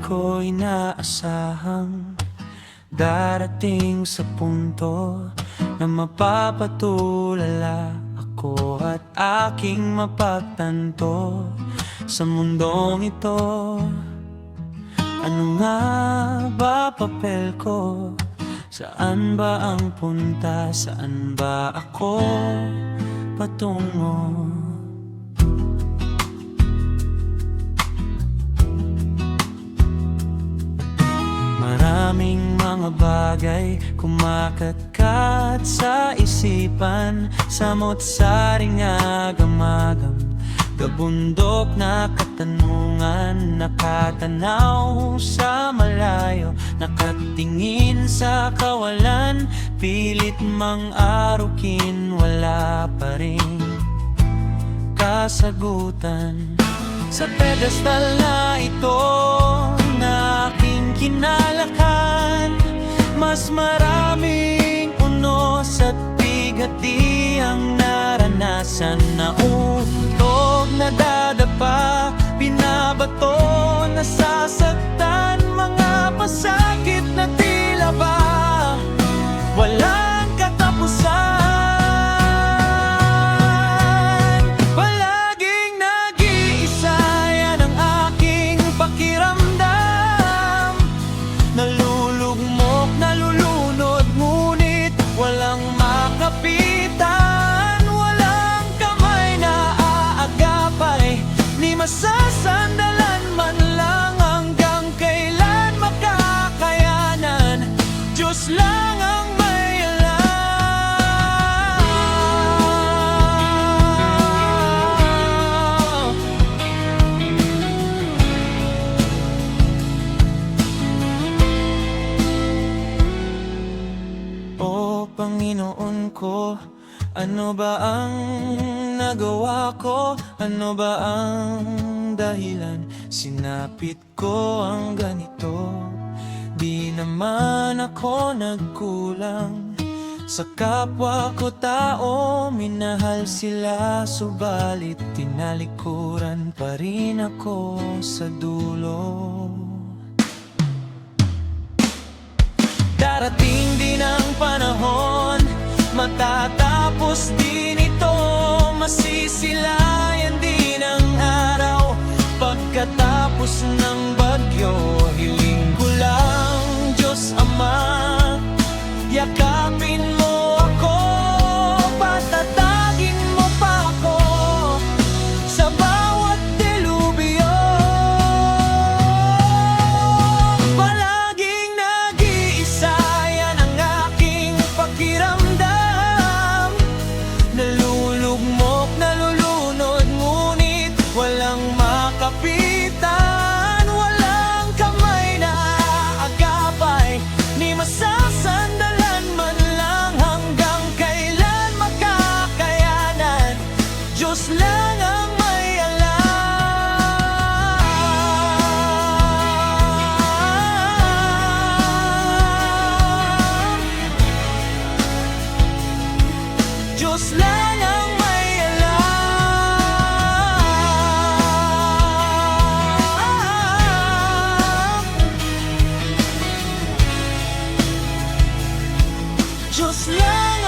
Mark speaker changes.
Speaker 1: ko inaasahang darating sa punto na mapapatulala ako at aking mapagtanto sa mundong ito. Ano nga ba papel ko? Saan ba ang punta? Saan ba ako patungo? Maraming mga bagay kumakatkat sa isipan, samot-saring agam-agam, kabundok na katanungan, nakatanaw sa malayo, nakatingin sa kawalan, pilit mang arukin, wala pa rin kasagutan. Sa pedestal na ito na aking kinalakan, mas maraming unos at bigati ang naranasan, na untog na dadapa, binabato, nasasaktan, mga pasakit na tila ba walang katapusan. Palaging nag-iisa, yan ang aking pakiramdam. Nalulugmok, nalulunod, ngunit walang makapitan, walang kamay na aagapay, ni masasandalan man lang, hanggang kailan makakayanan, Diyos lang ang may alam. O Panginoon ko, ano ba ang nagawa ko? Ano ba ang dahilan? Sinapit ko ang ganito. Di naman ako nagkulang sa kapwa ko tao, minahal sila, subalit tinalikuran pa rin ako sa dulo. Darating din ang panahon, matatapos din ito, masisilayan din ang araw. Pagkatapos ng bagyo, hiling ko lang, Diyos Ama, yakapin mo ako, patatagin mo pa ako sa bawat delubyo. Palaging nag-iisa, yan ang aking pakiramdam. Nalulugmok, nalulunod, ngunit walang makapitan, walang kamay na aagapay, ni masasandalan man lang, hanggang kailan makakayanan, Diyos lang ang may alam. Diyos lang ang may alam. Diyos lang